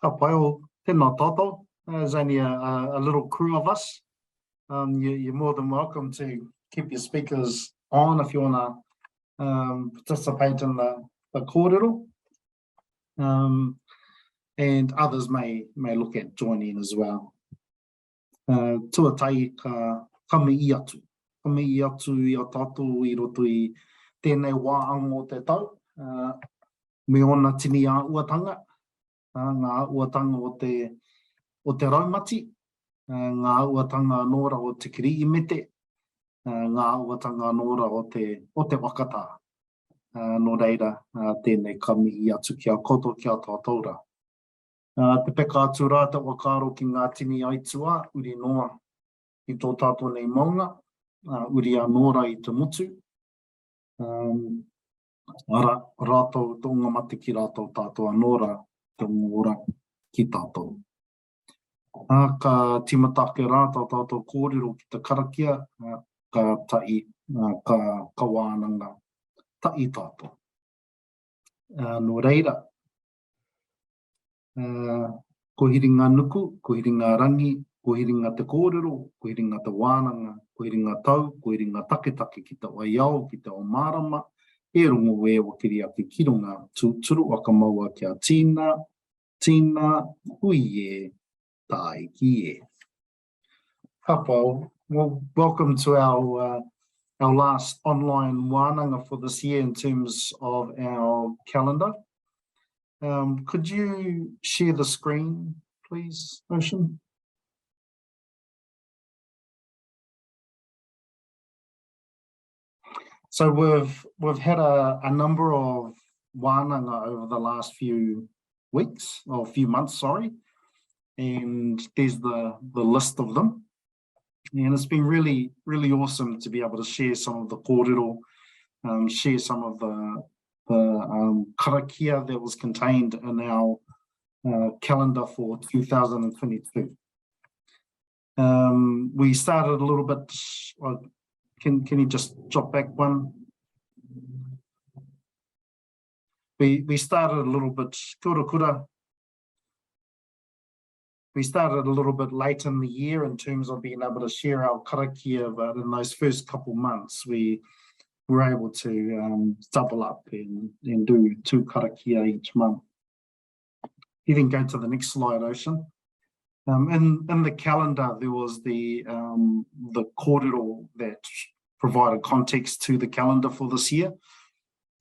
Ka pai o tēnā tātou. There's only a little crew of us. You're more than welcome to keep your speakers on if you want to participate in the kōrero. And others may look at joining as well. Tuatai ka mihi atu. Ka mihi atu I a tātou I roto I tēnei wāanga o te tau. Me ona tini a uatanga. Ngā uatanga o te raumati. Ngā uatanga nōra o te kiri I mete. Ngā uatanga nōra o te wakata. Nō reira, tēnei ka mihi atu kia koto kia tātoura. Te peka atu rā te wakaro ki ngā tini aitua, uri noa I tō tātou nei maunga, uri a nōra I te mutu. Ara, rātou tōnga mate ki rātou tātou a nōra, te ngora ki tātou. Ka timatake rā tātou kōrero ki te karakia, ka tai, ka wānanga, tai tātou. Nō reira, ko hiringa nuku, ko hiringa rangi, ko hiringa te kōrero, ko hiringa te wānanga, ko hiringa tau, ko hiringa taketake ki te waiao, ki te o mārama, e rongo e wakiri ake ki runga, tūturu aka maua kia tīna, hui e, tai ki e. Kapau, well, welcome to our last online wānanga for this year in terms of our calendar. Could you share the screen, please, Ocean? So we've had a number of wānanga over the last few weeks, or few months, sorry, and there's the list of them. And it's been really, really awesome to be able to share some of the kōrero, share some of the karakia that was contained in our calendar for 2022. We started a little bit, can you just drop back one? We started a little bit, kura. We started a little bit late in the year in terms of being able to share our karakia, but in those first couple months, we were able to double up and do 2 karakia each month. You can go to the next slide, Ocean. In the calendar, there was the kōrero that provided context to the calendar for this year.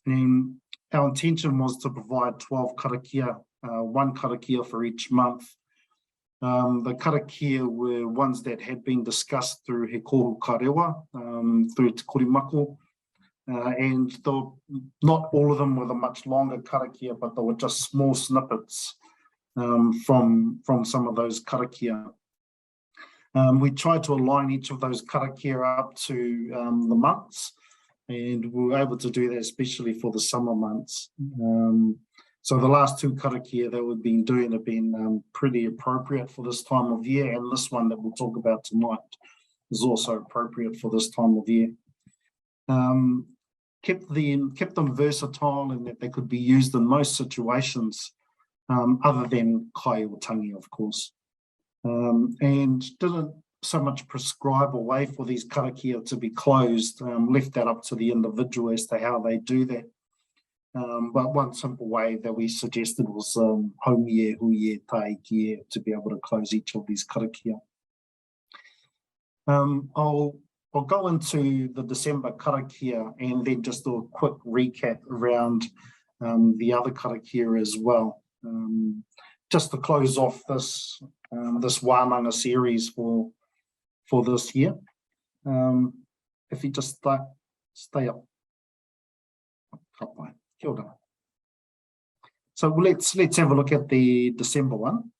And our intention was to provide 12 karakia, 1 karakia for each month. The karakia were ones that had been discussed through he kohu ka rewa, through te korimako, and not all of them were the much longer karakia, but they were just small snippets from some of those karakia. We tried to align each of those karakia up to the months, and we were able to do that especially for the summer months. So the last 2 karakia that we've been doing have been pretty appropriate for this time of year, and this one that we'll talk about tonight is also appropriate for this time of year. Kept them versatile in that they could be used in most situations, other than kai or tangi, of course. And didn't so much prescribe a way for these karakia to be closed, left that up to the individual as to how they do that. But one simple way that we suggested was haumie, hui, tai, ki, to be able to close each of these karakia. I'll go into the December karakia and then just do a quick recap around the other karakia as well. Just to close off this wānanga series for this year. If you just stay up. Kia ora. So let's have a look at the December one.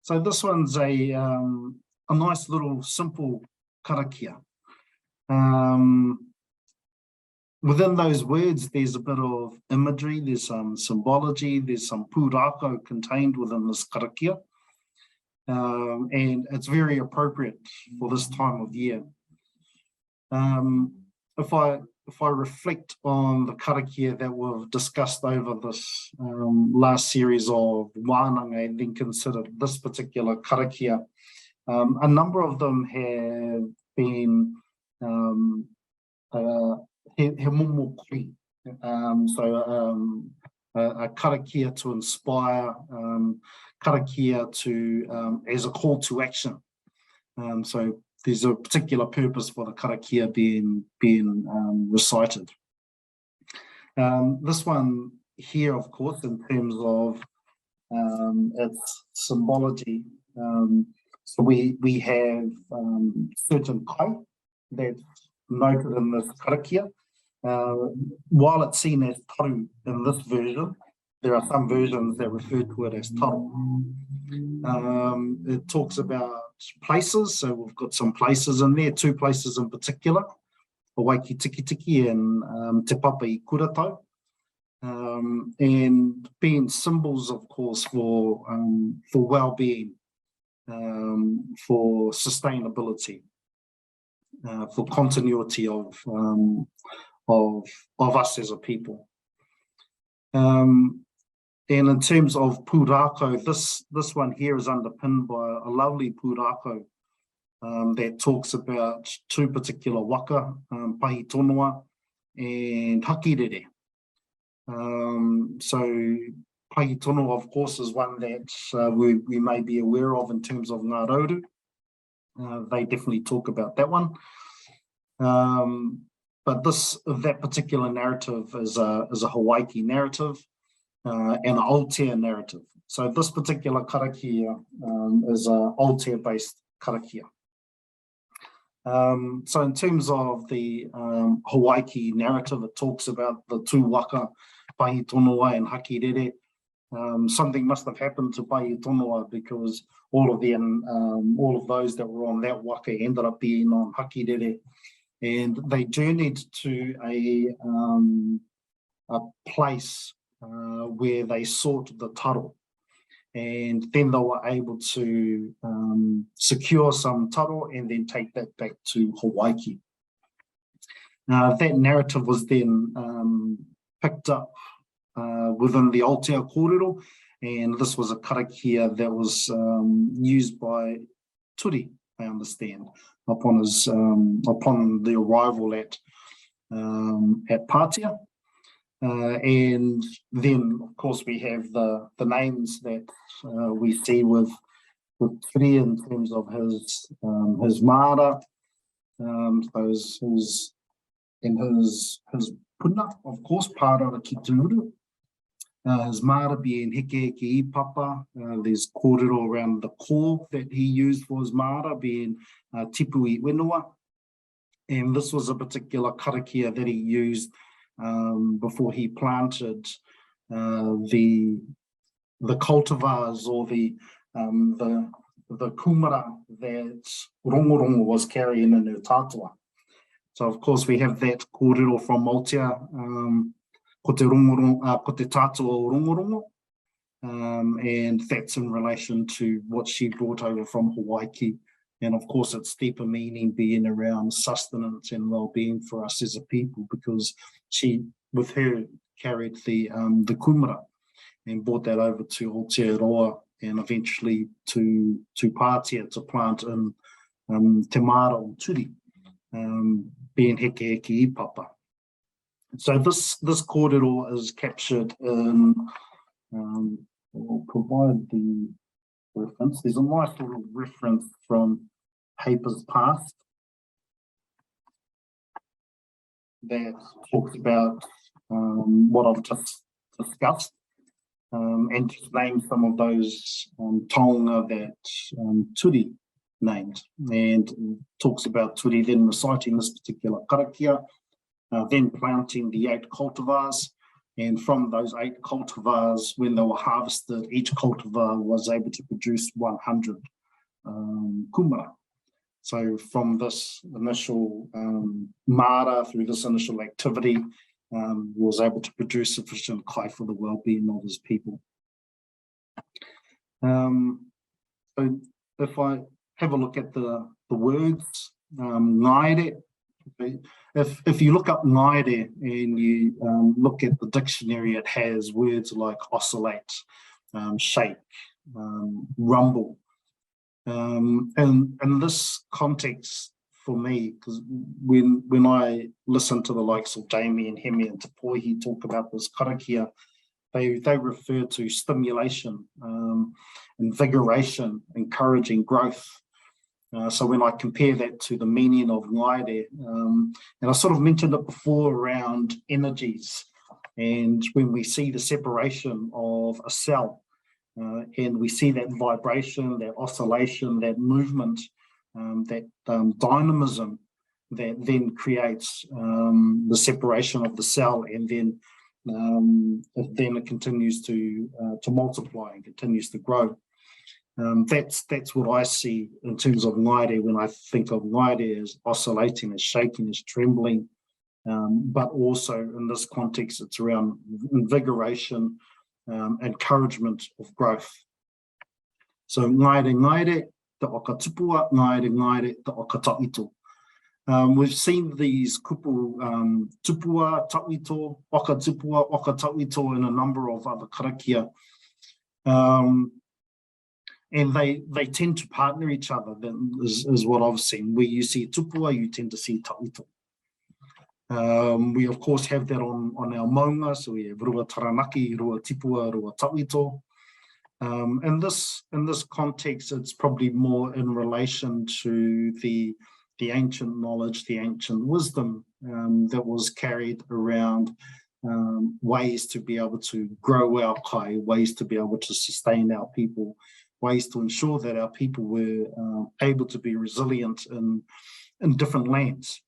So this one's a nice little simple karakia. Within those words, there's a bit of imagery, there's some symbology, there's some pūrākau contained within this karakia. And it's very appropriate for this time of year. If if I reflect on the karakia that we've discussed over this last series of wānanga and then consider this particular karakia, a number of them have been he momo kuri. A karakia to inspire, karakia to as a call to action. So there's a particular purpose for the karakia being recited. This one here, of course, in terms of its symbology. So we have certain kai that's noted in this karakia. While it's seen as taru in this version, there are some versions that refer to it as taru. It talks about places, so we've got some places in there, two places in particular, Hawaii Tiki Tiki and Te Papa I Kuratau, and being symbols, of course, for well-being, for sustainability, for continuity of us as a people. And in terms of pūrākau, this one here is underpinned by a lovely pūrākau that talks about two particular waka, pahi tonua and hakirere. So pahi tonua, of course, is one that we may be aware of in terms of ngā rauru. They definitely talk about that one. But that particular narrative is a Hawaii narrative and an Aotea narrative. So this particular karakia is a Aotea-based karakia. So in terms of the Hawaii narrative, it talks about the two waka, pahi tonua and hakirere. Something must have happened to pahi tonua because all of those that were on that waka ended up being on hakirere. And they journeyed to a place where they sought the taro, and then they were able to secure some taro and then take that back to Hawaii. That narrative was then picked up within the Aotea kōrero, and this was a karakia that was used by Turi, I understand, upon the arrival at Pātea. And then, of course, we have the names that we see with Turi in terms of his mara, his puna, of course, pārara ki te uru. His mara being heke i papa. There's kōrero around the core that he used for his mara being tipu I wenua. And this was a particular karakia that he used before he planted the cultivars or the kumara that Rongorongo was carrying in her tātua. So of course we have that kōrero from Aotea, ko te tātua o Rongorongo, and that's in relation to what she brought over from Hawaii. And of course its deeper meaning being around sustenance and well-being for us as a people, because she, with her, carried the kumara and brought that over to Aotearoa and eventually to Pātea to plant in Te Mara o Turi, being heke I papa. So this kōrero is captured in, we'll provide the reference. There's a nice little reference from Papers Past that talks about what I've just discussed, and just name some of those taonga that Turi named, and talks about Turi then reciting this particular karakia, then planting the 8 cultivars, and from those 8 cultivars, when they were harvested, each cultivar was able to produce 100 kumara. So from this initial mara, through this initial activity, was able to produce sufficient kai for the well-being of his people. So if I have a look at the words, ngaere, If you look up ngaire and you look at the dictionary, it has words like oscillate, shake, rumble. And in this context, for me, because when I listen to the likes of Jamie and Hemi and Te Poihi talk about this karakia, they refer to stimulation, invigoration, encouraging growth. So when I compare that to the meaning of ngaire, and I sort of mentioned it before around energies, and when we see the separation of a cell, and we see that vibration, that oscillation, that movement, that dynamism that then creates the separation of the cell, and then it continues to multiply and continues to grow. That's what I see in terms of ngaire when I think of ngaire as oscillating, as shaking, as trembling, but also in this context, it's around invigoration, encouragement of growth. So ngaire, te oka tupua, ngaire, te oka tauito. We've seen these kupu tupua, tauito, oka tupua, oka tauito in a number of other karakia. And they tend to partner each other, is what I've seen. Where you see tupua, you tend to see tauito. We of course have that on our maunga, so we have rua taranaki, rua tipua, rua tauito. In this context, it's probably more in relation to the ancient knowledge, the ancient wisdom that was carried around ways to be able to grow our kai, ways to be able to sustain our people, ways to ensure that our people were able to be resilient in different lands.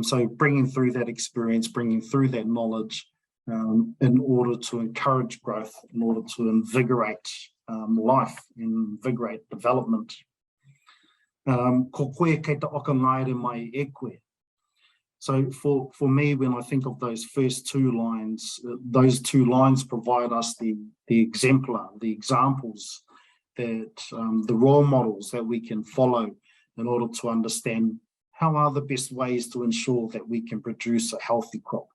So bringing through that experience, bringing through that knowledge in order to encourage growth, in order to invigorate life, invigorate development. Ko koe kei te oka ngaire mai e koe. So for me, when I think of those first two lines, those two lines provide us the exemplar, the examples, that the role models that we can follow in order to understand how are the best ways to ensure that we can produce a healthy crop.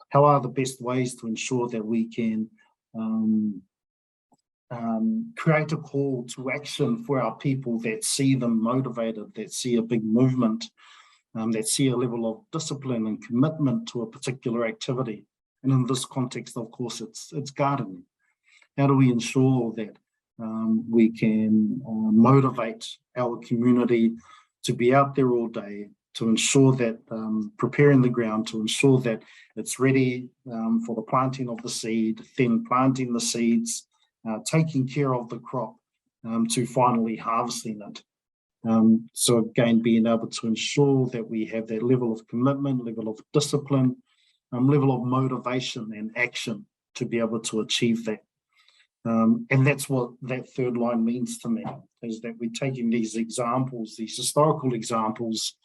How are the best ways to ensure that we can create a call to action for our people that see them motivated, that see a big movement, that see a level of discipline and commitment to a particular activity. And in this context, of course, it's gardening. How do we ensure that we can motivate our community to be out there all day, to ensure that preparing the ground, to ensure that it's ready for the planting of the seed, then planting the seeds, taking care of the crop, to finally harvesting it. So again, being able to ensure that we have that level of commitment, level of discipline, level of motivation and action to be able to achieve that. And that's what that third line means to me, is that we're taking these examples, these historical examples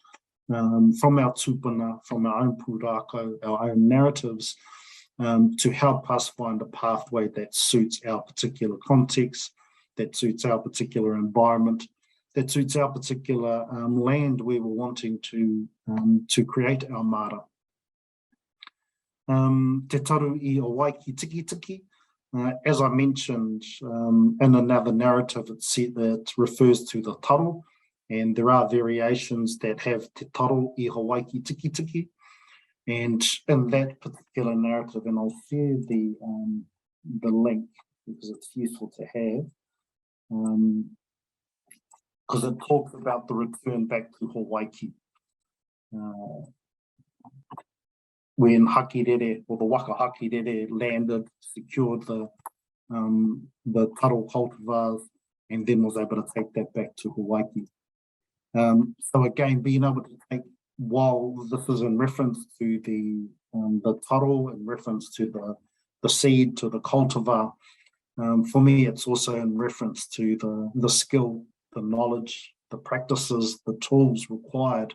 from our tupuna, from our own pūrākau, our own narratives, to help us find a pathway that suits our particular context, that suits our particular environment, that suits our particular land where we're wanting to create our mara. Te taru I o waiki tiki tiki. As I mentioned, in another narrative, it refers to the taro, and there are variations that have te taro I ho waiki tiki tiki. And in that particular narrative, and I'll share the link because it's useful to have, because it talks about the return back to Hawaii. When Hakirere, or the Waka Hakirere, landed, secured the taro cultivars, and then was able to take that back to Hawaii. So again, being able to take, while this is in reference to the taro, in reference to the seed, to the cultivar, for me it's also in reference to the skill, the knowledge, the practices, the tools required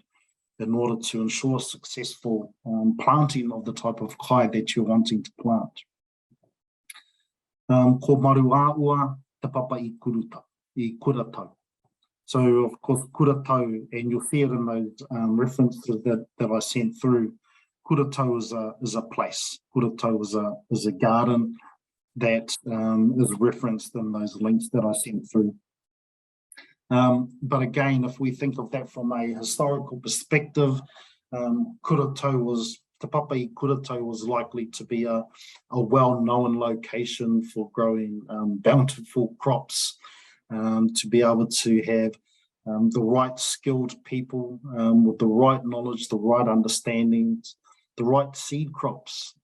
in order to ensure successful planting of the type of kai that you're wanting to plant. Ko maru āua te papa I kuratau. So, of course, kuratau, and you'll see it in those references that I sent through. Kuratau is a place. Kuratau is a garden that is referenced in those links that I sent through. But again, if we think of that from a historical perspective, Te Papai Kuratau was likely to be a well-known location for growing bountiful crops, to be able to have the right skilled people with the right knowledge, the right understandings, the right seed crops,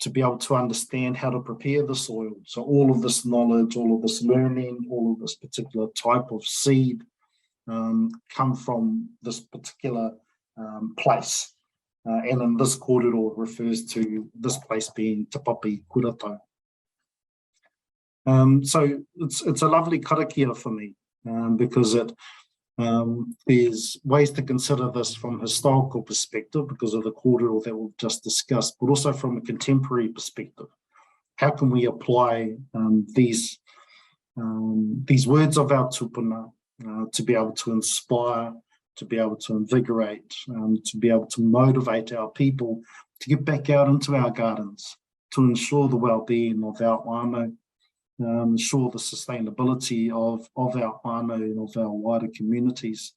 to be able to understand how to prepare the soil. So all of this knowledge, all of this learning, all of this particular type of seed come from this particular place. And in this kōrero refers to this place being Te Papai Kuratau. So it's a lovely karakia for me, because there's ways to consider this from a historical perspective because of the kōrero that we've just discussed, but also from a contemporary perspective. How can we apply these words of our tupuna to be able to inspire, to be able to invigorate, to be able to motivate our people to get back out into our gardens, to ensure the well-being of our whānau, ensure the sustainability of our whānau and of our wider communities,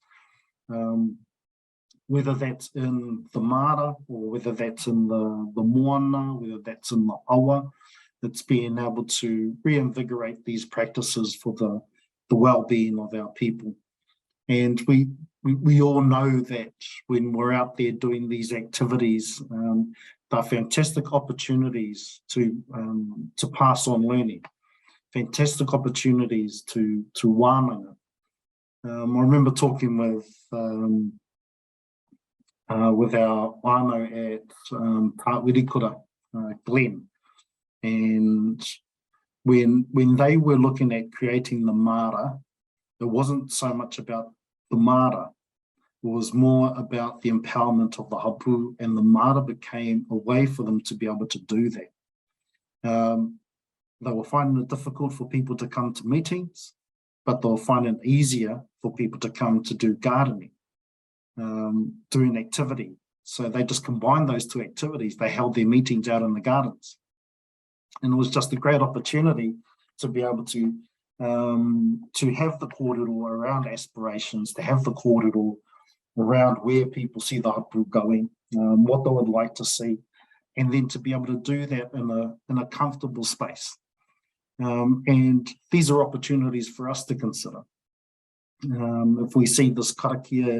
whether that's in the mara or whether that's in the moana, whether that's in the awa. It's being able to reinvigorate these practices for the well-being of our people. And we all know that when we're out there doing these activities, they're fantastic opportunities to pass on learning, fantastic opportunities to wānanga. I remember talking with our whānau at Tāwirikura, Glen, and when they were looking at creating the mara, it wasn't so much about the mara, it was more about the empowerment of the hapu, and the mara became a way for them to be able to do that. They were finding it difficult for people to come to meetings, but they were finding it easier for people to come to do gardening, doing activity. So they just combined those two activities. They held their meetings out in the gardens. And it was just a great opportunity to be able to have the kōrero around aspirations, to have the kōrero around where people see the hapu going, what they would like to see, and then to be able to do that in a comfortable space. And these are opportunities for us to consider. If we see this karakia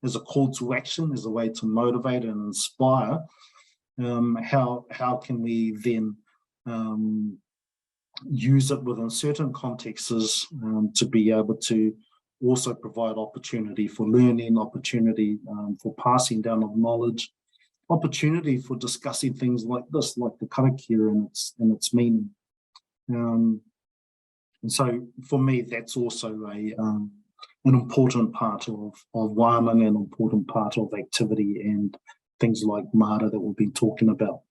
as a call to action, as a way to motivate and inspire, how can we then use it within certain contexts to be able to also provide opportunity for learning, opportunity for passing down of knowledge, opportunity for discussing things like this, like the karakia and its meaning. And so for me, that's also an important part of wānanga, an important part of activity and things like mara that we've been talking about.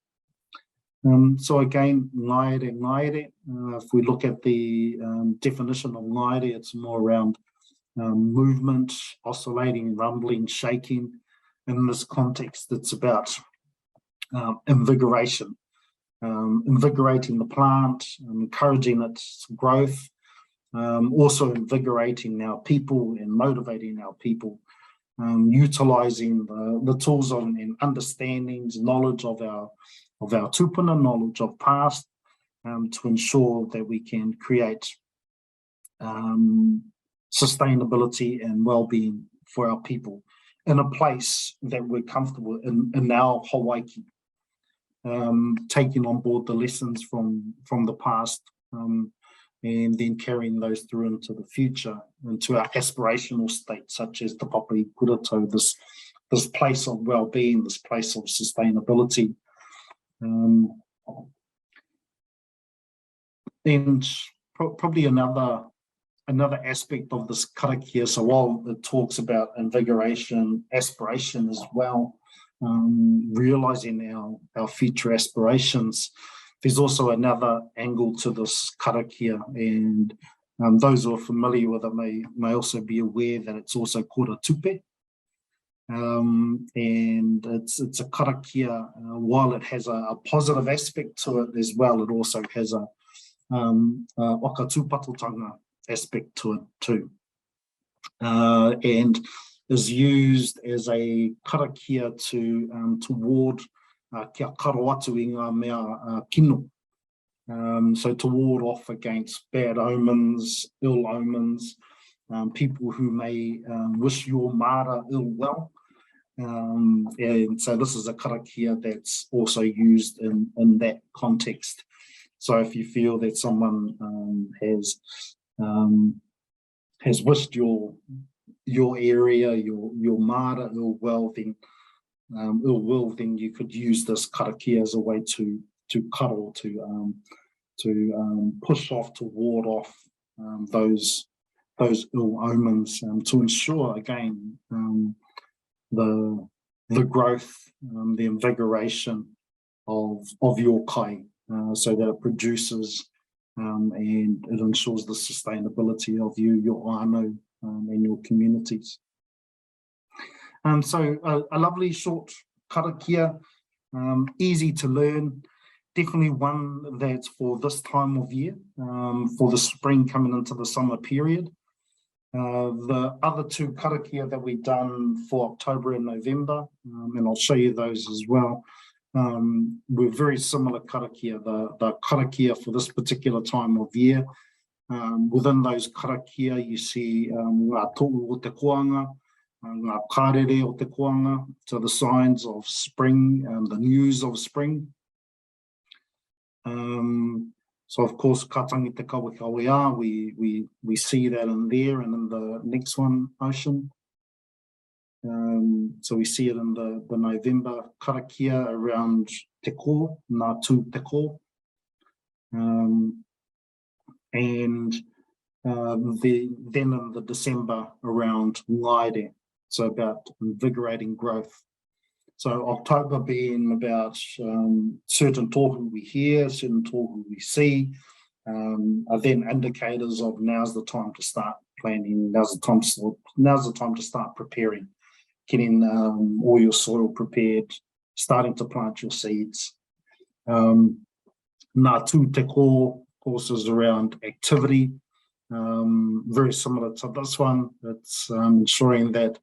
So again, ngaere, if we look at the definition of ngaere, it's more around movement, oscillating, rumbling, shaking. In this context, it's about invigoration, invigorating the plant, encouraging its growth, also invigorating our people and motivating our people, utilising the tools and understandings, knowledge of our tupuna, knowledge of past, to ensure that we can create sustainability and well-being for our people in a place that we're comfortable in our Hawaii, taking on board the lessons from the past, and then carrying those through into the future, into our aspirational state, such as Te Papai Kuratau, this place of well-being, this place of sustainability. And probably another aspect of this karakia, so while it talks about invigoration, aspiration as well, realising our future aspirations, there's also another angle to this karakia, and Those who are familiar with it may also be aware that it's also called a tupe. And it's a karakia, while it has a positive aspect to it as well, it also has a okatupatotanga aspect to it too. And is used as a karakia to ward kia karo atu i ngā mea kino. So to ward off against bad omens, ill omens, people who may wish your mara ill well. And so this is a karakia that's also used in that context. So if you feel that someone has wished your area, your mara ill will, then you could use this karakia as a way to karo, to push off, to ward off those ill omens, to ensure again the growth, the invigoration of your kai, so that it produces and it ensures the sustainability of you, your whānau, and your communities. So a lovely short karakia, easy to learn, definitely one that's for this time of year, for the spring coming into the summer period. The other two karakia that we've done for October and November, and I'll show you those as well, were very similar karakia. The karakia for this particular time of year, within those karakia you see ngā tōu o te koanga, ngā kārere o te koanga, so the signs of spring, the news of spring. So of course, katangi te kawe kawe we see that in there, and in the next one, Ocean. So we see it in the November karakia around te ko, ngā tū te ko. And then in the December around ngaire, so about invigorating growth. So October being about certain tohu we hear, certain tohu we see, are then indicators of now's the time to start planting, now's the time to start preparing, getting all your soil prepared, starting to plant your seeds. Ngā tū te ko, of course, is around activity, very similar to this one. It's ensuring that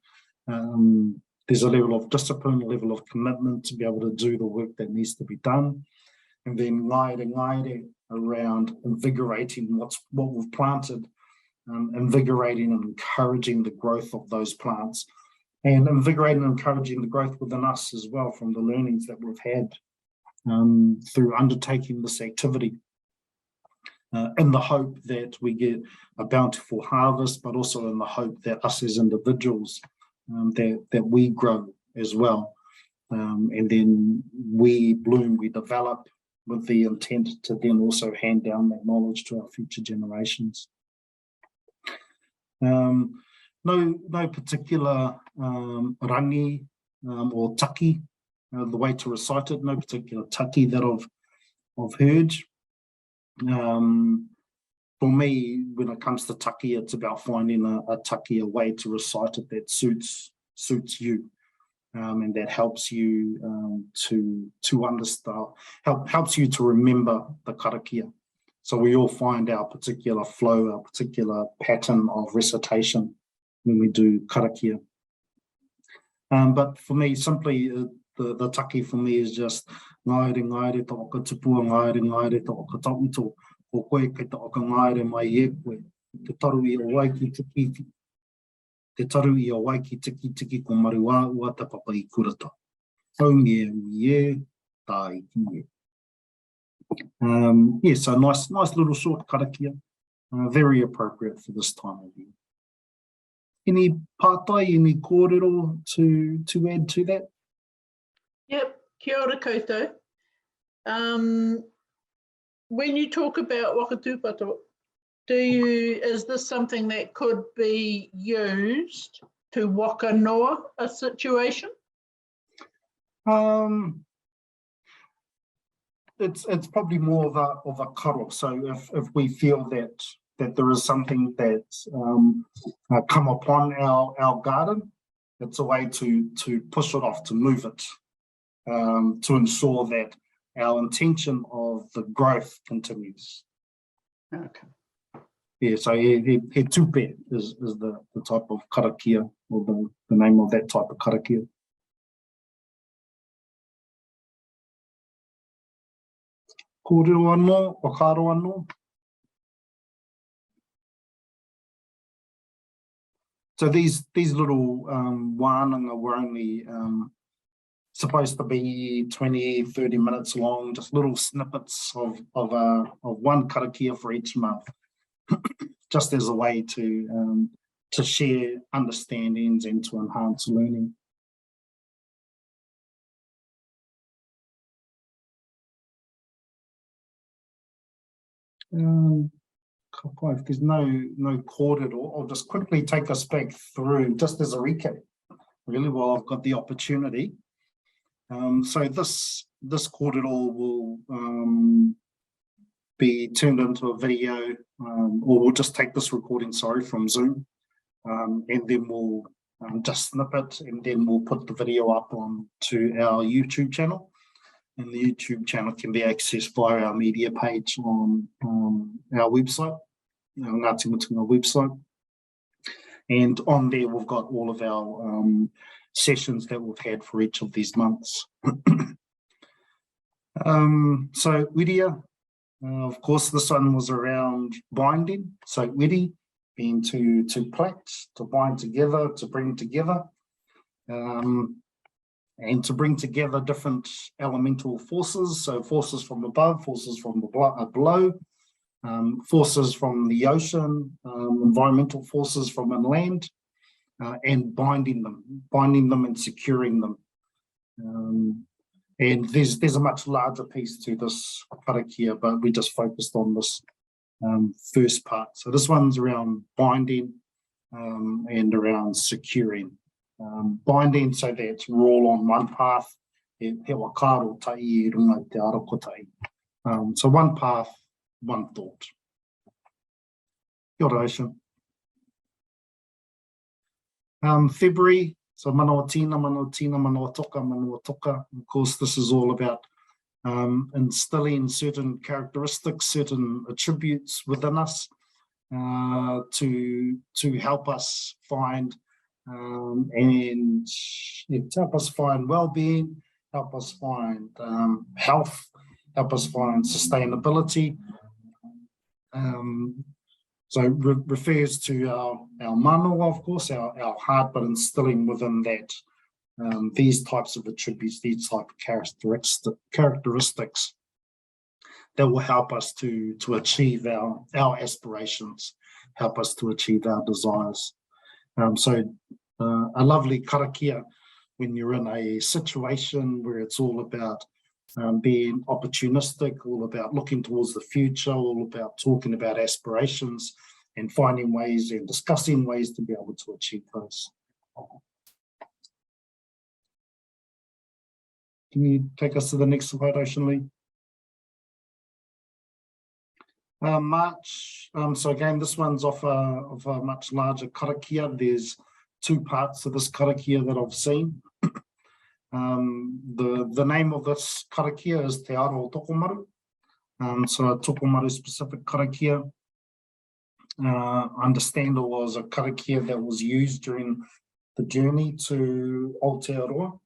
there's a level of discipline, a level of commitment to be able to do the work that needs to be done. And then ngaire around invigorating what we've planted, invigorating and encouraging the growth of those plants, and invigorating and encouraging the growth within us as well from the learnings that we've had through undertaking this activity, in the hope that we get a bountiful harvest, but also in the hope that us as individuals, that we grow as well, and then we bloom, we develop with the intent to then also hand down that knowledge to our future generations. No particular rangi or taki, the way to recite it, no particular taki that I've heard. For me, when it comes to taki, it's about finding a taki, a way to recite it that suits you, and that helps you to understand, helps you to remember the karakia. So we all find our particular flow, our particular pattern of recitation when we do karakia. But for me, simply the taki for me is just ngaire to oka tupua, ngaire to oka taumito, ko koe kei te oka ngaire mai e koe, te taru I o waiki tiki, te taru I o waiki tiki tiki ko marua ua te papa I kurata. Haunge e, tā I ki e. Yeah, so nice little short karakia, very appropriate for this time of year. Any pātai, any kōrero to add to that? Yep, kia ora koutou. When you talk about wakatūpato, is this something that could be used to waka noa a situation? It's probably more of a karo. So if we feel that there is something that's come upon our garden, it's a way to push it off, to move it, to ensure that our intention of the growth continues. Okay. Yeah, so he tupe is the type of karakia, or the name of that type of karakia. Kōrero anō, whakaaro anō. So these little wānanga were only supposed to be 20, 30 minutes long, just little snippets of one karakia for each month, just as a way to share understandings and to enhance learning. If there's no kōrero, I'll just quickly take us back through, just as a recap, really, while I've got the opportunity. So this kōrero will be turned into a video, or we'll just take this recording, from Zoom, and then we'll just snip it, and then we'll put the video up onto our YouTube channel. And the YouTube channel can be accessed via our media page on our website, our Ngāti Mutunga website. And on there, we've got all of our sessions that we've had for each of these months. So wiria, of course, this one was around binding. So wiri being to plait, to bind together, to bring together. And to bring together different elemental forces, so forces from above, forces from below, forces from the ocean, environmental forces from inland, and binding them and securing them. And there's a much larger piece to this karakia, but we just focused on this first part. So this one's around binding and around securing. Binding so that we're all on one path, so one path, one thought. Kia ora, Ocean. February, so manawa tina, manawa toka. Of course, this is all about instilling certain characteristics, certain attributes within us to help us find and help us find well-being, help us find health, help us find sustainability. So refers to our mano, of course, our heart, but instilling within that these types of attributes, these type of characteristics that will help us to achieve our aspirations, help us to achieve our desires. So a lovely karakia when you're in a situation where it's all about being opportunistic, all about looking towards the future, all about talking about aspirations and finding ways and discussing ways to be able to achieve those. Can you take us to the next slide, Ocean Lee? March, so again, this one's of a much larger karakia. There's two parts of this karakia that I've seen. The name of this karakia is Te Aro Tokomaru. So a Tokomaru specific karakia. Understand it was a karakia that was used during the journey to Aotearoa.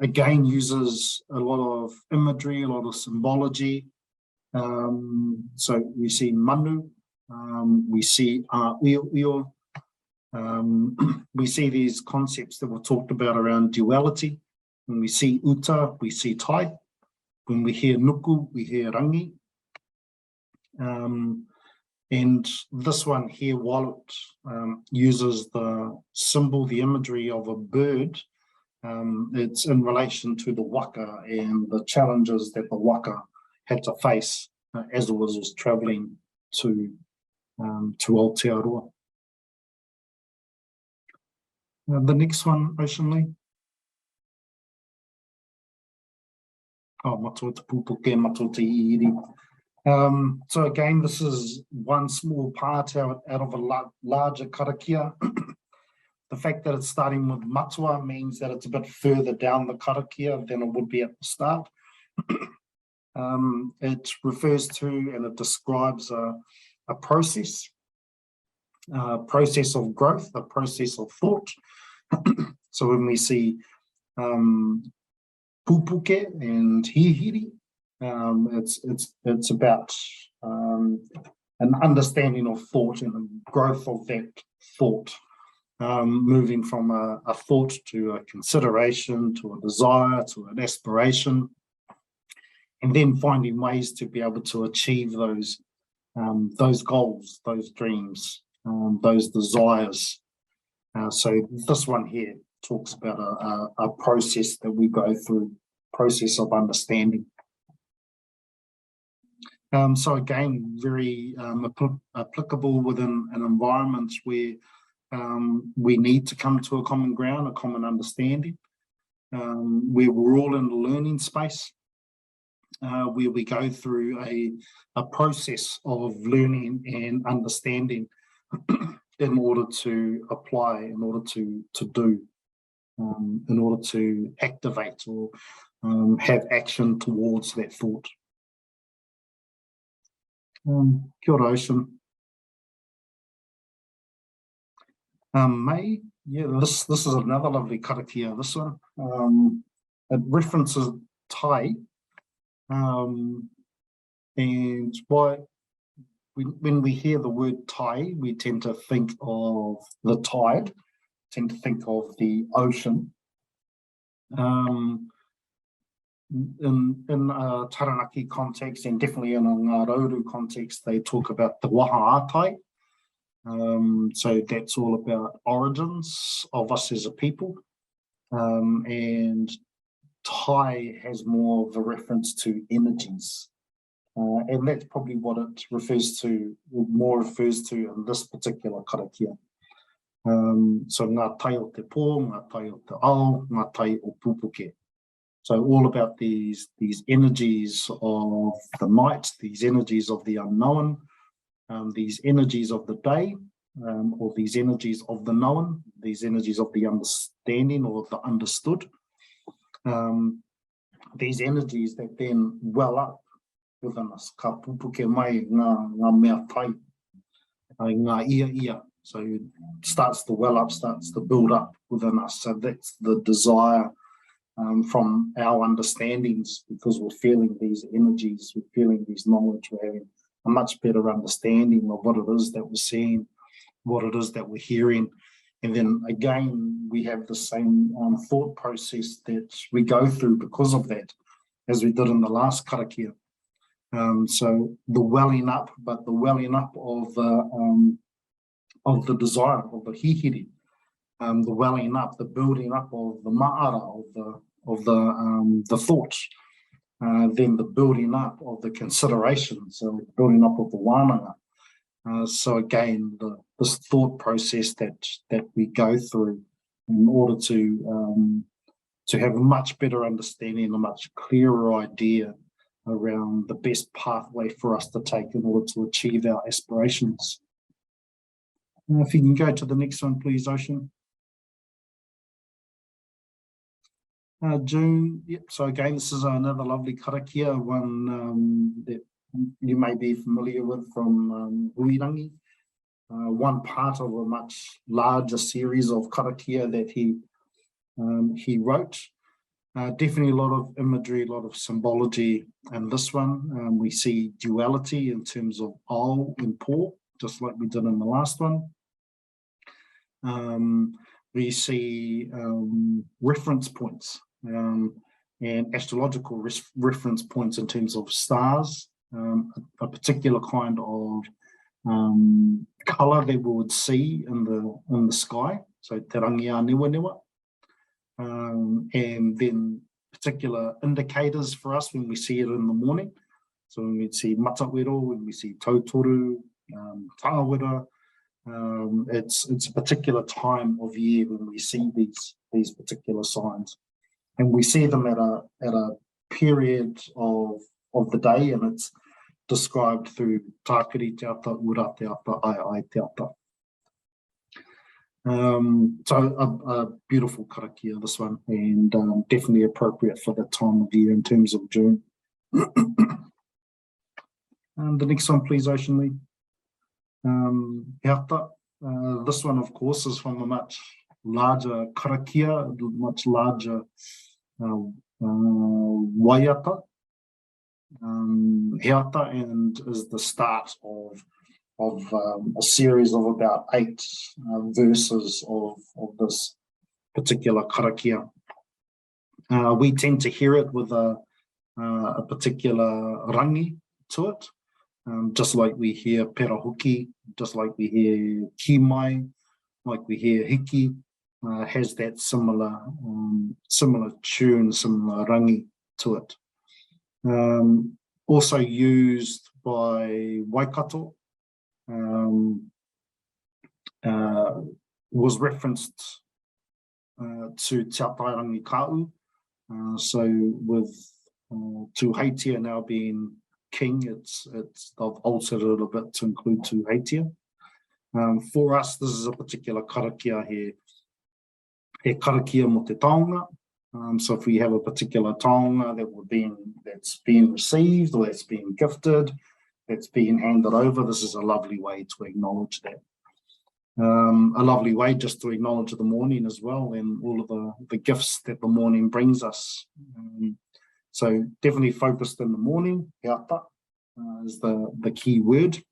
Again, uses a lot of imagery, a lot of symbology. So we see manu, we see uio, we see these concepts that were talked about around duality. When we see uta, we see tai. When we hear nuku, we hear rangi. And this one here, while it uses the symbol, the imagery of a bird, it's in relation to the waka and the challenges that the waka had to face as it was travelling to Aotearoa. The next one, Ocean Lee. Oh, matua te pupuke, matua te iiri. So again, this is one small part out of a larger karakia. The fact that it's starting with matua means that it's a bit further down the karakia than it would be at the start. It refers to and it describes a process of growth, a process of thought. So when we see pupuke and hihiri, it's about an understanding of thought and the growth of that thought, moving from a thought to a consideration, to a desire, to an aspiration, and then finding ways to be able to achieve those goals, those dreams, those desires. So this one here talks about a process that we go through, process of understanding. So again, very applicable within an environment where we need to come to a common ground, a common understanding, where we're all in the learning space, where we go through a process of learning and understanding in order to apply, in order to do, in order to activate or have action towards that thought. Kia ora, Ocean. May, yeah, this is another lovely karakia, this one. It references tai, and when we hear the word tai, we tend to think of the tide, tend to think of the ocean. In a Taranaki context, and definitely in a Ngārauru context, they talk about the waha ātai. So that's all about origins of us as a people. And tai has more of a reference to energies. And that's probably what it refers to in this particular karakia. So ngā tai o te pō, ngā tai o te ao, ngā tai o pupuke. So all about these energies of the night, these energies of the unknown, these energies of the day, or these energies of the known, these energies of the understanding or the understood. These energies that then well up within us. Ka pupuke mai ngā mea tai, ngā ia. So it starts to well up, starts to build up within us. So that's the desire from our understandings, because we're feeling these energies, we're feeling these knowledge, we're having a much better understanding of what it is that we're seeing, what it is that we're hearing. And then again, we have the same thought process that we go through because of that, as we did in the last karakia. So the welling up, but the welling up of the desire, of the hihiri, the welling up, the building up of the ma'ara, of the thoughts, then the building up of the consideration, so the building up of the wānanga. So again, this thought process that we go through in order to have a much better understanding, a much clearer idea around the best pathway for us to take in order to achieve our aspirations. If you can go to the next one, please, Ocean. June, yep. So again, this is another lovely karakia, one that you may be familiar with from Huirangi. One part of a much larger series of karakia that he wrote. Definitely a lot of imagery, a lot of symbology in this one. We see duality in terms of ao and po, just like we did in the last one. We see reference points and astrological reference points in terms of stars, a particular kind of colour that we would see in the sky, so te rangia niwa niwa, and then particular indicators for us when we see it in the morning. So when we see matawero, when we see tautoru, tāwera, it's a particular time of year when we see these particular signs, and we see them at a period of the day, and it's described through tākiri te ata, ura te ata, ai te ata. So a beautiful karakia, this one, and definitely appropriate for that time of year in terms of June. The next one, please, Ocean Lee. He ata. This one, of course, is from a much larger karakia, much larger waiata. He ata, and is the start of a series of about 8 verses of this particular karakia. We tend to hear it with a particular rangi to it, just like we hear perahuki, just like we hear kimai, like we hear hiki, has that similar tune, similar rangi to it. Also used by Waikato, was referenced to Te Atairangi Kāu. So with Tuheitia now being king, they've altered it a little bit to include Tuheitia. For us, this is a particular karakia here. He karakia mo te taonga. So if we have a particular taonga that's been received, or that's been gifted, that's being handed over, this is a lovely way to acknowledge that. A lovely way just to acknowledge the morning as well, and all of the gifts that the morning brings us. So definitely focused in the morning. He ata is the key word,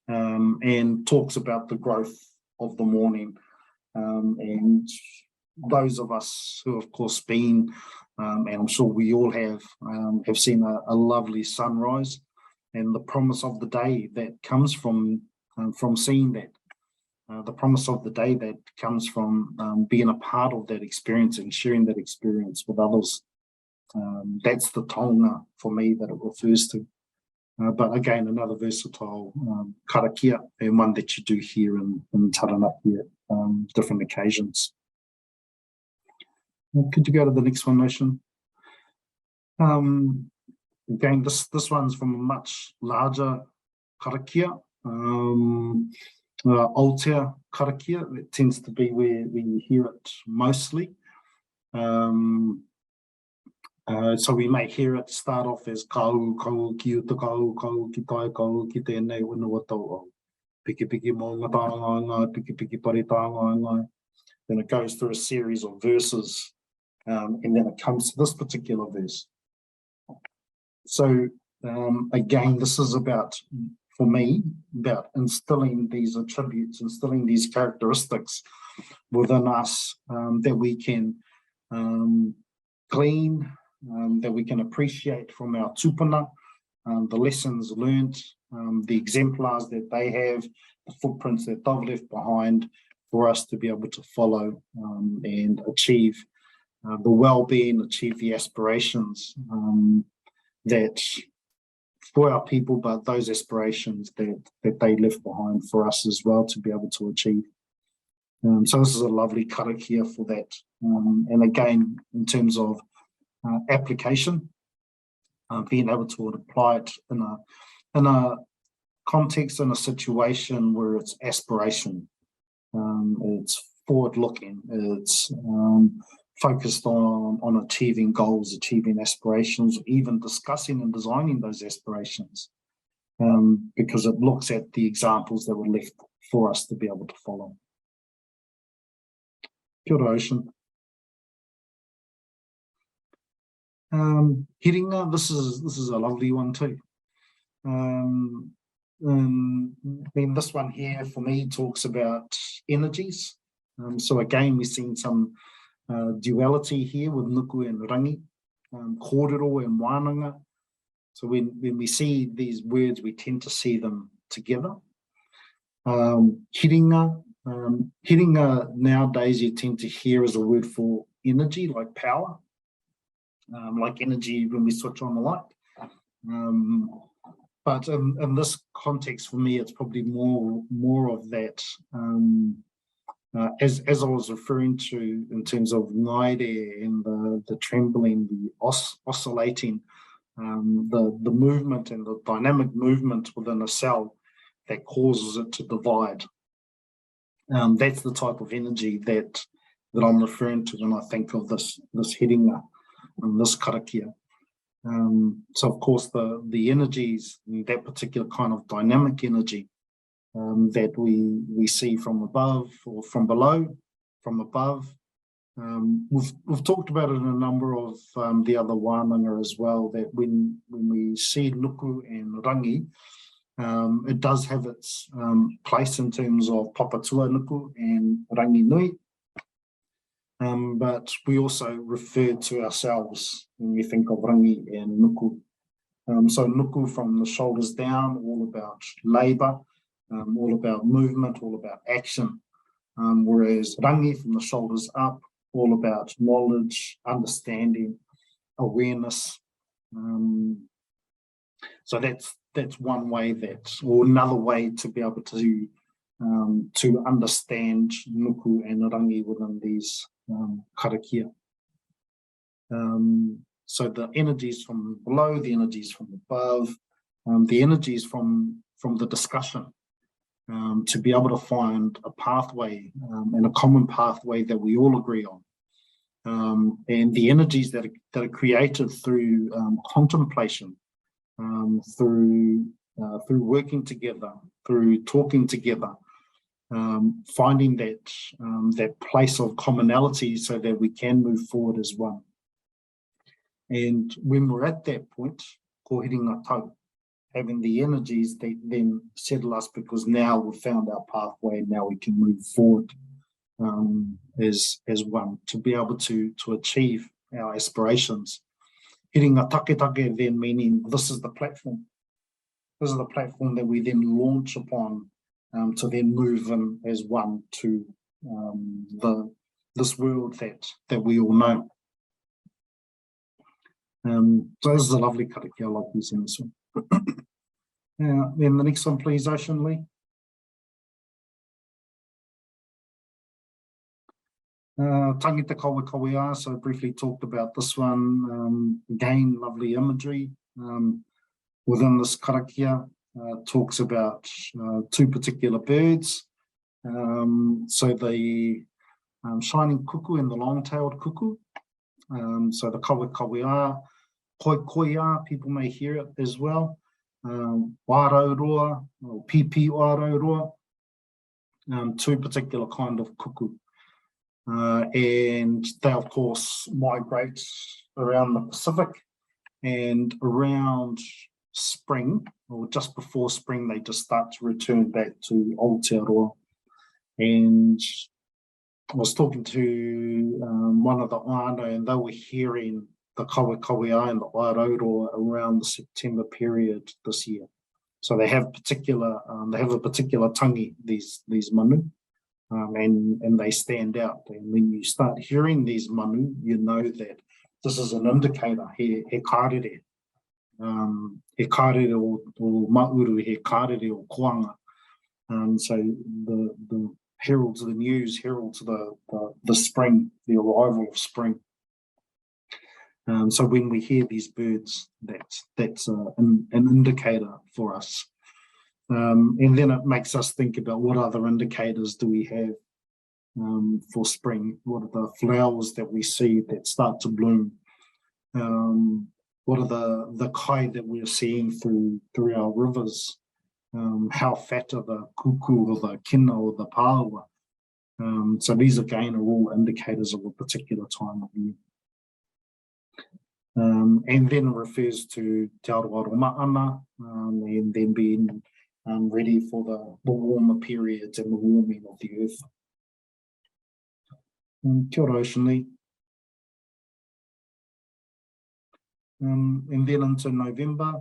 and talks about the growth of the morning. And those of us who, of course, been, and I'm sure we all have seen a lovely sunrise, and the promise of the day that comes from seeing that. The promise of the day that comes from being a part of that experience and sharing that experience with others. That's the taonga for me that it refers to. But again, another versatile karakia, and one that you do hear in Taranaki at different occasions. Could you go to the next one, Nation? Again, this one's from a much larger karakia. Aotea karakia, that tends to be where we hear it mostly. So we may hear it start off as kau, kau ki uta kau, kau ki tai kau ki tēnei whenua tau. Piki piki mō ngā tāngai, piki piki pari tāngai. Then it goes through a series of verses, and then it comes to this particular verse. So again, this is about, for me, about instilling these attributes, instilling these characteristics within us, that we can glean, that we can appreciate from our tupuna, the lessons learnt, the exemplars that they have, the footprints that they've left behind, for us to be able to follow and achieve the well-being, achieve the aspirations that for our people, but those aspirations that they left behind for us as well to be able to achieve. So this is a lovely karakia for that. And again, in terms of application, being able to apply it in a context, in a situation where it's aspiration, it's forward-looking, it's focused on achieving goals, achieving aspirations, even discussing and designing those aspirations, because it looks at the examples that were left for us to be able to follow. Kia ora, Ocean. Hiringa, this is a lovely one too. Then this one here for me talks about energies. So again, we've seen some duality here with nuku and rangi, kōrero and wānanga. So when we see these words, we tend to see them together. Hiringa, hiringa nowadays you tend to hear as a word for energy, like power, like energy when we switch on the light. But in this context, for me, it's probably more of that, as I was referring to in terms of ngaire and the trembling, the oscillating the movement and the dynamic movement within a cell that causes it to divide. That's the type of energy that I'm referring to when I think of this headinga and this karakia. So of course the energies, that particular kind of dynamic energy that we see from above or from below, from above. We've talked about it in a number of the other wānanga as well, that when we see nuku and rangi, it does have its place in terms of papatua nuku and rangi nui. But we also refer to ourselves when we think of rangi and nuku. So nuku from the shoulders down, all about labour, all about movement, all about action. Whereas rangi from the shoulders up, all about knowledge, understanding, awareness. So that's one way or another way to be able to understand nuku and rangi within these karakia. So the energies from below, the energies from above, the energies from the discussion, to be able to find a pathway and a common pathway that we all agree on. And the energies that are created through contemplation, through working together, through talking together, finding that place of commonality so that we can move forward as one. And when we're at that point, ko hiringa tau, having the energies that then settle us, because now we've found our pathway and now we can move forward as one to be able to achieve our aspirations. Hiringa take then meaning this is the platform. This is the platform that we then launch upon to then move in as one to this world that we all know. So this is a lovely karakia, I like using this one. Then the next one, please, Ocean Lee. Tangita kawe, so I briefly talked about this one. Again, lovely imagery within this karakia. Talks about two particular birds. So the shining kuku and the long-tailed kuku. So the kawe, koia, people may hear it as well. Wārauroa, or pipi wārauroa, two particular kind of kuku. And they, of course, migrate around the Pacific, and around spring, or just before spring, they just start to return back to Aotearoa. And I was talking to one of the whānau, and they were hearing the kawe and the wārauroa around the September period this year. So they have a particular tangi, these manu, and they stand out. And when you start hearing these manu, you know that this is an indicator, he kārere. He kārere o mauru, he kārere o koanga. So the heralds of the news, heralds the spring, the arrival of spring. So when we hear these birds, that's an indicator for us. And then it makes us think about what other indicators do we have for spring? What are the flowers that we see that start to bloom? What are the kai that we're seeing through our rivers? How fat are the kuku or the kina or the pāua? So these again are all indicators of a particular time of year. And then refers to Te Aroaro Maana, and then being ready for the warmer periods and the warming of the earth. Kia ora, Ocean Lee. And then into November.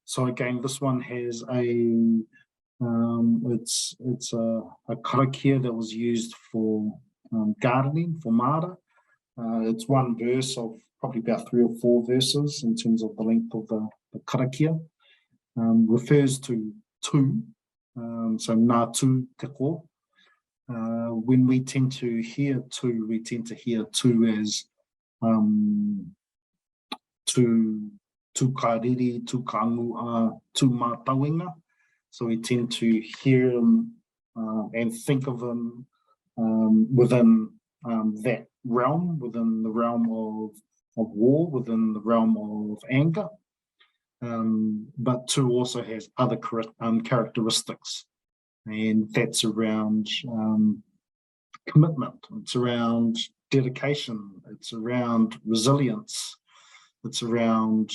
So again, this one has it's a karakia that was used for gardening, for mara. It's one verse of probably about 3 or 4 verses in terms of the length of the karakia. Refers to two, so nā tū te ko. When we tend to hear two, we tend to hear two as tū kāriri, tū kāngua, tū mātauinga. So we tend to hear them and think of them within that realm, within the realm of war, within the realm of anger. But tū also has other characteristics, and that's around commitment, it's around dedication, it's around resilience, it's around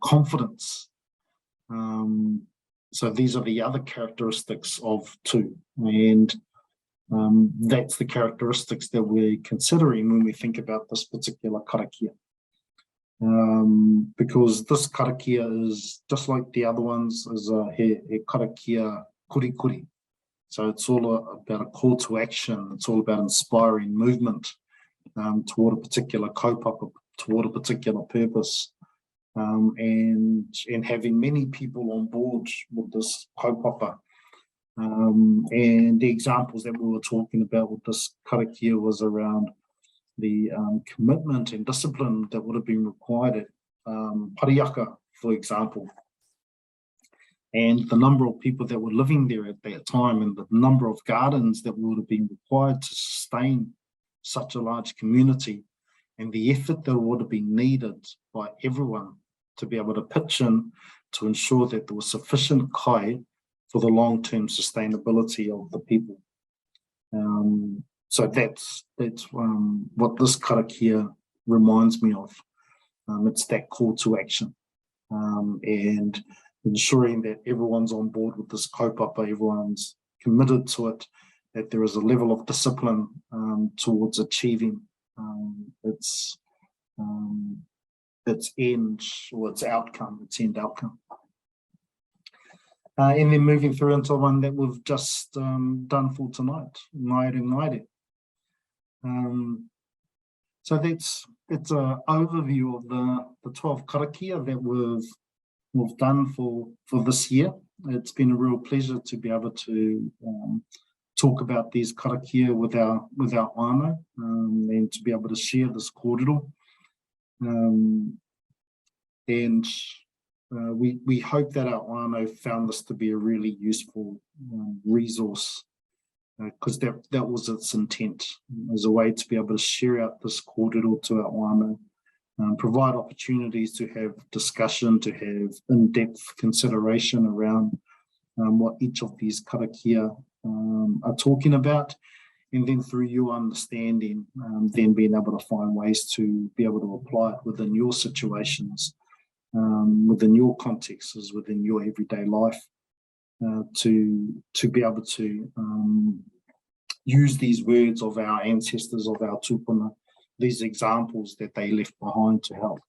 confidence. So these are the other characteristics of tū, and that's the characteristics that we're considering when we think about this particular karakia. Because this karakia is, just like the other ones, is he karakia kurikuri. So it's all about a call to action, it's all about inspiring movement toward a particular kaupapa, toward a particular purpose. And having many people on board with this kaupapa. And the examples that we were talking about with this karakia was around the commitment and discipline that would have been required at Pariaka, for example. And the number of people that were living there at that time, and the number of gardens that would have been required to sustain such a large community, and the effort that would have been needed by everyone to be able to pitch in to ensure that there was sufficient kai for the long-term sustainability of the people. So that's what this karakia reminds me of. It's that call to action, and ensuring that everyone's on board with this kaupapa, everyone's committed to it, that there is a level of discipline towards achieving its end, or its outcome, its end outcome. And then moving through into one that we've just done for tonight, Ngaire. So that's an overview of the 12 karakia that we've done for this year. It's been a real pleasure to be able to talk about these karakia with our whānau, and to be able to share this kōrero. And we hope that our whānau found this to be a really useful resource, because that was its intent, as a way to be able to share out this kōrero to our whānau, provide opportunities to have discussion, to have in-depth consideration around what each of these karakia are talking about, and then through your understanding, then being able to find ways to be able to apply it within your situations, within your contexts, within your everyday life, to be able to use these words of our ancestors, of our tupuna, these examples that they left behind, to help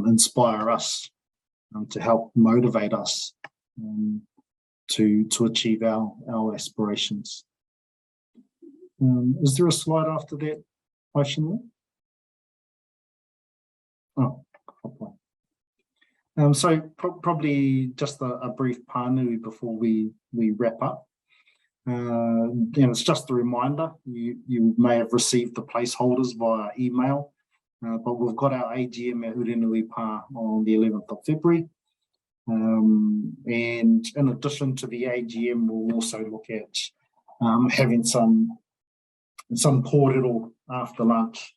inspire us, to help motivate us to achieve our aspirations. Is there a slide after that, Aishinle? Oh, okay. So probably just a brief pānui before we wrap up. And it's just a reminder, you may have received the placeholders via email, but we've got our AGM at Urenui Pā on the 11th of February. And in addition to the AGM, we'll also look at having some kōrero after lunch.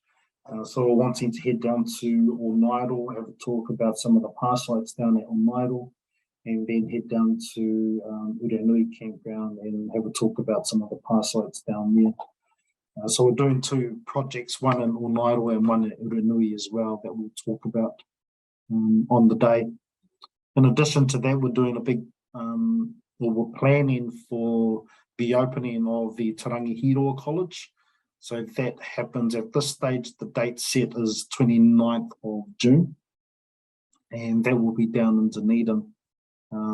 So we're wanting to head down to Onairo, have a talk about some of the pā sites down at Onairo, and then head down to Urenui campground and have a talk about some of the pā sites down there. So we're doing two projects, one in Onairo and one at Urenui as well, that we'll talk about on the day. In addition to that, we're doing a big, we're planning for the opening of the Tarangi College. So that happens at this stage. The date set is 29th of June, and that will be down in Dunedin.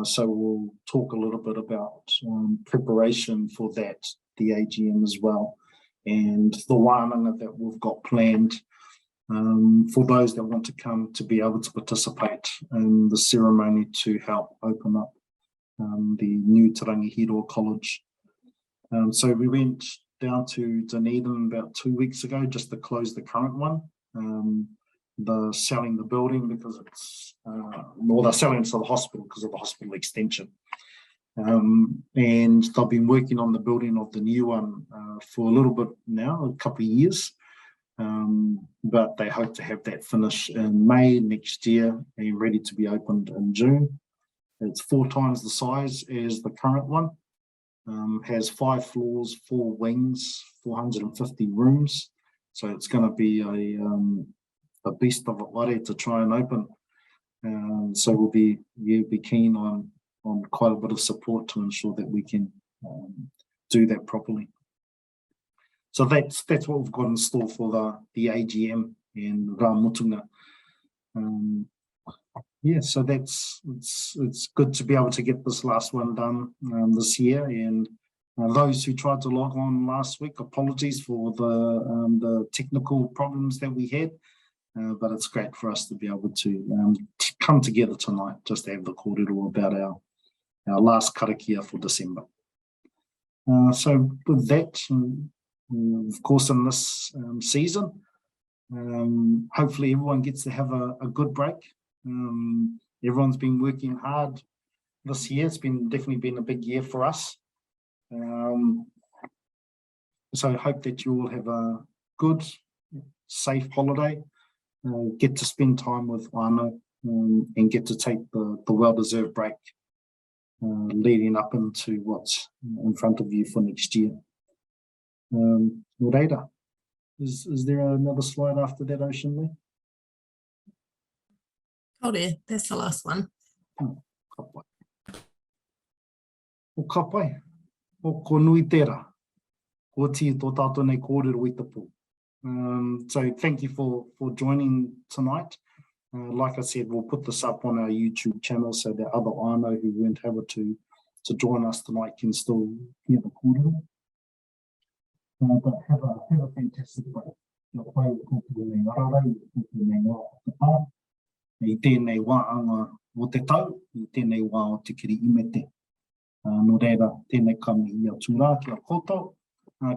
So we'll talk a little bit about preparation for that, the AGM as well, and the wānanga that we've got planned for those that want to come to be able to participate in the ceremony to help open up the new Tarangi College. So we went down to Dunedin about 2 weeks ago just to close the current one. the selling the building because it's, or they're selling it to the hospital because of the hospital extension. And they've been working on the building of the new one for a little bit now, a couple of years. But they hope to have that finished in May next year and ready to be opened in June. It's 4 times the size as the current one. Has 5 floors, 4 wings, 450 rooms. So it's going to be a beast of a ware to try and open. So we'll be keen on quite a bit of support to ensure that we can do that properly. So that's what we've got in store for the AGM and Rāmutunga. Yeah, so it's good to be able to get this last one done this year. And those who tried to log on last week, apologies for the technical problems that we had. But it's great for us to be able to come together tonight just to have the kōrero about our last karakia for December. So with that, of course, in this season, hopefully everyone gets to have a good break. Everyone's been working hard this year. It's definitely been a big year for us. So I hope that you all have a good, safe holiday. Get to spend time with whānau and get to take the well-deserved break leading up into what's in front of you for next year. Reira, is there another slide after that, Ocean Lee? Oh dear, that's the last one. Ka pai. O ka pai, o ko nui tērā, ko ti tō tātou nei kōrero i te pō. So thank you for joining tonight. Like I said, we'll put this up on our YouTube channel so that other whānau who weren't able to join us tonight can still hear the kōrero. But have a fantastic break. Kia pai o kōpio nei ararai, o kōpio nei ngā o te pā. I tēnei wāanga o te tau, i tēnei wā o te kiri imete. No reira, tēnei kami i a tūrā ki a koutou.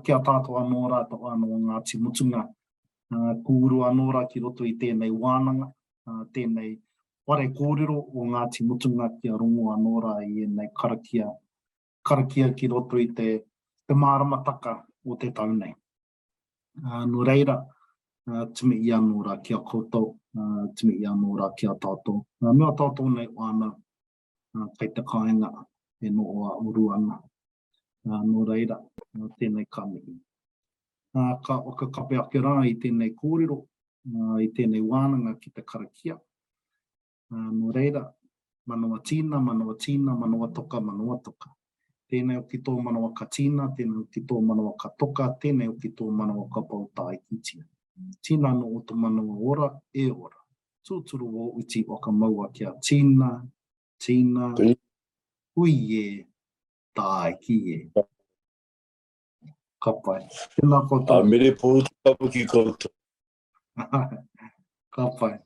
Kia tātou anō rātou anō Ngāti Mutunga. Kūru anō rā ki roto i tēnei wānanga, tēnei ware kōrero o Ngāti Mutunga kia rongo anō rā i nei karakia ki roto i te māramataka o te tau nei. No reira, timi i anō rā ki a koutou, timi i anō rā ki a tātou. Mea tātou nei wānau, kei te kāinga e no o a uru ana. No reira, tēnei ka mihi. Ka kape ake rā i tēnei kōrero, i tēnei wānanga ki te karakia. No reira, manawa tīna, manawa tīna, manawa toka, manawa toka. Tēnei o ki tō manawa ka tīna, tēnei o ki tō manawa ka toka, tēnei o ki tō manawa ka pautai kitia. Tīna no o tō manawa ora e ora. Tūturu o uti o ka maua kia tīna, tīna, ui e, tai ki e. Ka pai. Tēnā koutou. Mere pō te kapu ki koutou. Ka pai.